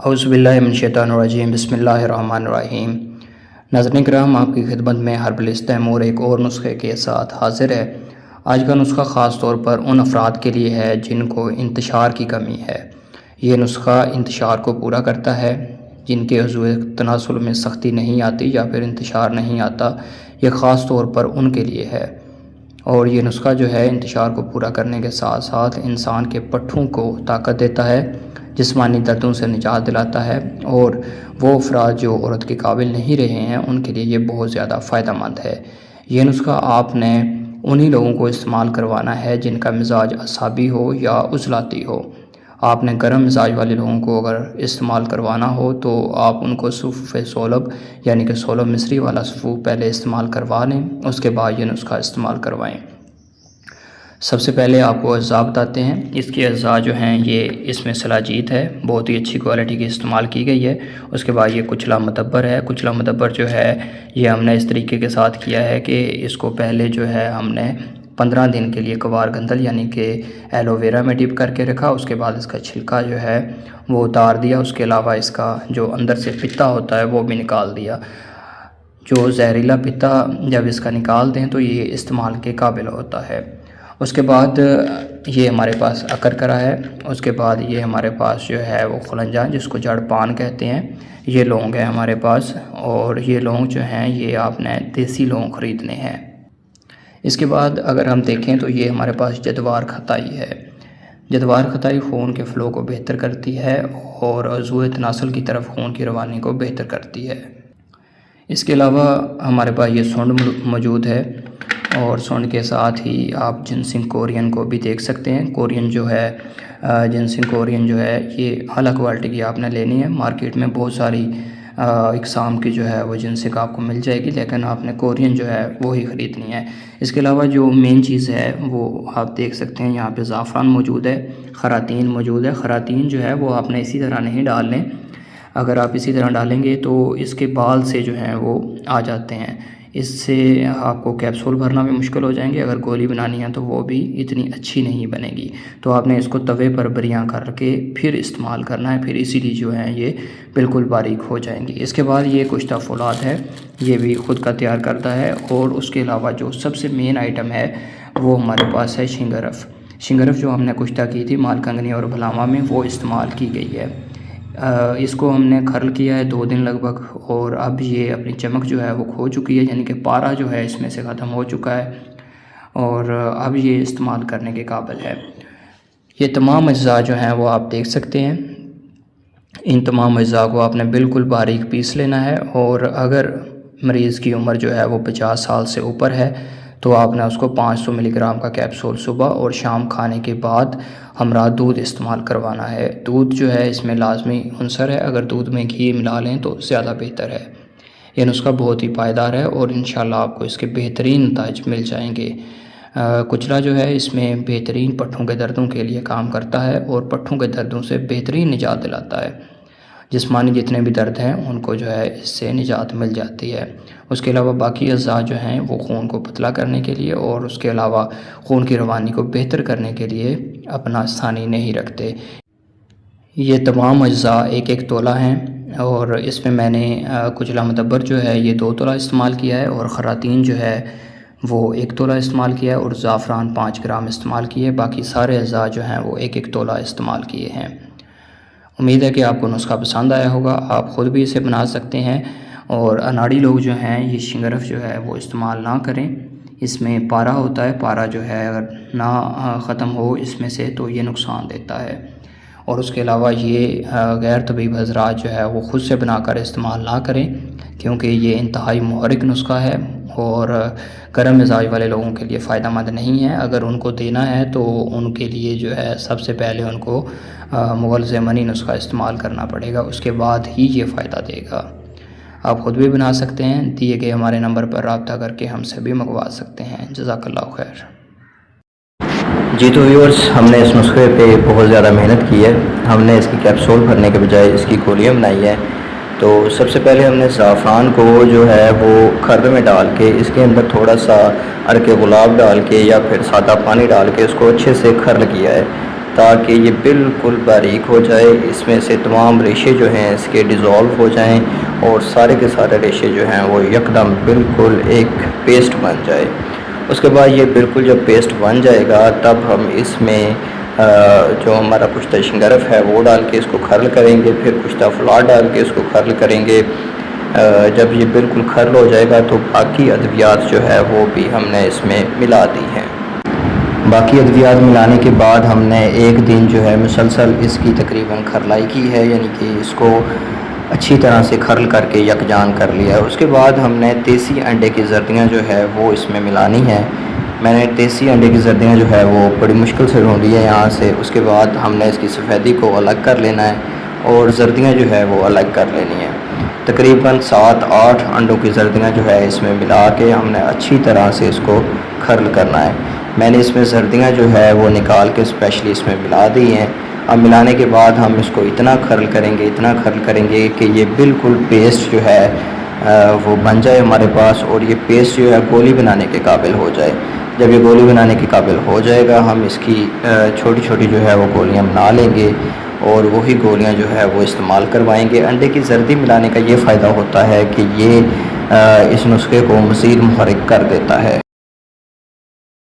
اعوذ باللہ من الشیطان الرجیم، بسم اللہ الرحمن الرحیم۔ ناظرین کرام، آپ کی خدمت میں ہربل تیمور ایک اور نسخے کے ساتھ حاضر ہے۔ آج کا نسخہ خاص طور پر ان افراد کے لیے ہے جن کو انتشار کی کمی ہے۔ یہ نسخہ انتشار کو پورا کرتا ہے۔ جن کے عضو تناسل میں سختی نہیں آتی یا پھر انتشار نہیں آتا، یہ خاص طور پر ان کے لیے ہے۔ اور یہ نسخہ جو ہے انتشار کو پورا کرنے کے ساتھ ساتھ انسان کے پٹھوں کو طاقت دیتا ہے، جسمانی دردوں سے نجات دلاتا ہے، اور وہ افراد جو عورت کے قابل نہیں رہے ہیں ان کے لیے یہ بہت زیادہ فائدہ مند ہے۔ یہ نسخہ آپ نے انہی لوگوں کو استعمال کروانا ہے جن کا مزاج اعصابی ہو یا عضلاتی ہو۔ آپ نے گرم مزاج والے لوگوں کو اگر استعمال کروانا ہو تو آپ ان کو صفوف صولب یعنی کہ 16 مصری والا صفوف پہلے استعمال کروا لیں، اس کے بعد یہ نسخہ استعمال کروائیں۔ سب سے پہلے آپ کو اجزاء بتاتے ہیں۔ اس کے اجزاء جو ہیں یہ اس میں سلاجید ہے، بہت ہی اچھی کوالٹی کی استعمال کی گئی ہے۔ اس کے بعد یہ کچلا مدبر ہے۔ کچلا مدبر جو ہے یہ ہم نے اس طریقے کے ساتھ کیا ہے کہ اس کو پہلے جو ہے ہم نے 15 دن کے لیے کوار گندل یعنی کہ ایلو ویرا میں ڈپ کر کے رکھا۔ اس کے بعد اس کا چھلکا جو ہے وہ اتار دیا۔ اس کے علاوہ اس کا جو اندر سے پتا ہوتا ہے وہ بھی نکال دیا۔ جو زہریلا پتا جب اس کا نکال دیں تو یہ استعمال کے قابل ہوتا ہے۔ اس کے بعد یہ ہمارے پاس اکرکرا ہے۔ اس کے بعد یہ ہمارے پاس جو ہے وہ خلنجان جس کو جڑ پان کہتے ہیں، یہ لونگ ہے ہمارے پاس، اور یہ لونگ جو ہیں یہ آپ نے دیسی لونگ خریدنے ہیں۔ اس کے بعد اگر ہم دیکھیں تو یہ ہمارے پاس جدوار خطائی ہے۔ جدوار خطائی خون کے فلو کو بہتر کرتی ہے اور عضو تناسل کی طرف خون کی روانی کو بہتر کرتی ہے۔ اس کے علاوہ ہمارے پاس یہ سونڈ موجود ہے، اور سونڈ کے ساتھ ہی آپ جنسنگ کورین کو بھی دیکھ سکتے ہیں۔ کورین جو ہے جنسنگ کورین جو ہے یہ اعلیٰ کوالٹی کی آپ نے لینی ہے۔ مارکیٹ میں بہت ساری اقسام کی جو ہے وہ جنسنگ آپ کو مل جائے گی، لیکن آپ نے کورین جو ہے وہی خریدنی ہے۔ اس کے علاوہ جو مین چیز ہے وہ آپ دیکھ سکتے ہیں، یہاں پہ زعفران موجود ہے، خراطین موجود ہے۔ خراطین جو ہے وہ آپ نے اسی طرح نہیں ڈالنے، اگر آپ اسی طرح ڈالیں گے تو اس کے بال سے جو ہیں وہ آ جاتے ہیں، اس سے آپ کو کیپسول بھرنا بھی مشکل ہو جائیں گے۔ اگر گولی بنانی ہے تو وہ بھی اتنی اچھی نہیں بنے گی، تو آپ نے اس کو توے پر بریاں کر کے پھر استعمال کرنا ہے، پھر اسی لیے جو ہیں یہ بالکل باریک ہو جائیں گی۔ اس کے بعد یہ کشتہ فولاد ہے، یہ بھی خود کا تیار کرتا ہے۔ اور اس کے علاوہ جو سب سے مین آئٹم ہے وہ ہمارے پاس ہے شنگرف۔ شنگرف جو ہم نے کشتہ کی تھی مال کنگنی اور بھلاما میں وہ استعمال کی گئی ہے۔ اس کو ہم نے کھرل کیا ہے 2 دن لگ بھگ، اور اب یہ اپنی چمک جو ہے وہ کھو چکی ہے، یعنی کہ پارا جو ہے اس میں سے ختم ہو چکا ہے، اور اب یہ استعمال کرنے کے قابل ہے۔ یہ تمام اجزاء جو ہیں وہ آپ دیکھ سکتے ہیں۔ ان تمام اجزاء کو آپ نے بالکل باریک پیس لینا ہے، اور اگر مریض کی عمر جو ہے وہ 50 سال سے اوپر ہے تو آپ نے اس کو 500 ملی گرام کا کیپسول صبح اور شام کھانے کے بعد ہمراہ دودھ استعمال کروانا ہے۔ دودھ جو ہے اس میں لازمی عنصر ہے، اگر دودھ میں گھی ملا لیں تو زیادہ بہتر ہے۔ یہ نسخہ بہت ہی پائیدار ہے اور انشاءاللہ آپ کو اس کے بہترین نتائج مل جائیں گے۔ کچلا جو ہے اس میں بہترین پٹھوں کے دردوں کے لیے کام کرتا ہے اور پٹھوں کے دردوں سے بہترین نجات دلاتا ہے۔ جسمانی جتنے بھی درد ہیں ان کو جو ہے اس سے نجات مل جاتی ہے۔ اس کے علاوہ باقی اجزاء جو ہیں وہ خون کو پتلا کرنے کے لیے اور اس کے علاوہ خون کی روانی کو بہتر کرنے کے لیے اپنا ثانی نہیں رکھتے۔ یہ تمام اجزاء 1-1 تولہ ہیں، اور اس میں نے کچلا مدبر جو ہے یہ 2 تولہ استعمال کیا ہے، اور خراطین جو ہے وہ 1 تولہ استعمال کیا ہے، اور زعفران 5 گرام استعمال کیے۔ باقی سارے اجزاء جو ہیں وہ 1-1 تولہ استعمال کیے ہیں۔ امید ہے کہ آپ کو نسخہ پسند آیا ہوگا، آپ خود بھی اسے بنا سکتے ہیں۔ اور اناڑی لوگ جو ہیں یہ شنگرف جو ہے وہ استعمال نہ کریں، اس میں پارا ہوتا ہے، پارا جو ہے اگر نہ ختم ہو اس میں سے تو یہ نقصان دیتا ہے۔ اور اس کے علاوہ یہ غیر طبیب حضرات جو ہے وہ خود سے بنا کر استعمال نہ کریں، کیونکہ یہ انتہائی محرک نسخہ ہے اور گرم مزاج والے لوگوں کے لیے فائدہ مند نہیں ہے۔ اگر ان کو دینا ہے تو ان کے لیے جو ہے سب سے پہلے ان کو مغلظ منی نسخہ استعمال کرنا پڑے گا، اس کے بعد ہی یہ فائدہ دے گا۔ آپ خود بھی بنا سکتے ہیں، دیے گئے ہمارے نمبر پر رابطہ کر کے ہم سے بھی منگوا سکتے ہیں۔ جزاک اللہ خیر۔ جی تو ویورز، ہم نے اس نسخے پہ بہت زیادہ محنت کی ہے۔ ہم نے اس کی کیپسول بھرنے کے بجائے اس کی گولیاں بنائی ہیں۔ تو سب سے پہلے ہم نے زعفران کو جو ہے وہ کھرل میں ڈال کے اس کے اندر تھوڑا سا عرق گلاب ڈال کے یا پھر سادہ پانی ڈال کے اس کو اچھے سے کھرل کیا ہے۔ تاکہ یہ بالکل باریک ہو جائے، اس میں سے تمام ریشے جو ہیں اس کے ڈیزولو ہو جائیں اور سارے کے سارے ریشے جو ہیں وہ یکدم بالکل ایک پیسٹ بن جائے۔ اس کے بعد یہ بالکل جب پیسٹ بن جائے گا تب ہم اس میں جو ہمارا کشتہ شنگرف ہے وہ ڈال کے اس کو کھرل کریں گے، پھر کشتہ فلار ڈال کے اس کو کھرل کریں گے۔ جب یہ بالکل کھرل ہو جائے گا تو باقی ادویات جو ہے وہ بھی ہم نے اس میں ملا دی ہیں۔ باقی ادویات ملانے کے بعد ہم نے ایک دن جو ہے مسلسل اس کی تقریباً کھرلائی کی ہے، یعنی کہ اس کو اچھی طرح سے کھرل کر کے یکجان کر لیا ہے۔ اس کے بعد ہم نے دیسی انڈے کی زردیاں جو ہے وہ اس میں ملانی ہیں۔ میں نے دیسی انڈے کی زردیاں جو ہے وہ بڑی مشکل سے ڈھونڈی ہے یہاں سے۔ اس کے بعد ہم نے اس کی سفیدی کو الگ کر لینا ہے اور زردیاں جو ہے وہ الگ کر لینی ہیں۔ تقریباً 7-8 انڈوں کی زردیاں جو ہے اس میں ملا کے ہم نے اچھی طرح سے اس کو کھرل کرنا ہے۔ میں نے اس میں زردیاں جو ہے وہ نکال کے اسپیشلی اس میں ملا دی ہیں۔ اب ملانے کے بعد ہم اس کو اتنا کھرل کریں گے کہ یہ بالکل پیسٹ جو ہے وہ بن جائے ہمارے پاس، اور یہ پیسٹ جو ہے گولی بنانے کے قابل ہو جائے۔ جب یہ گولی بنانے کے قابل ہو جائے گا ہم اس کی چھوٹی چھوٹی جو ہے وہ گولیاں بنا لیں گے اور وہی گولیاں جو ہے وہ استعمال کروائیں گے۔ انڈے کی زردی ملانے کا یہ فائدہ ہوتا ہے کہ یہ اس نسخے کو مزید محرک کر دیتا ہے۔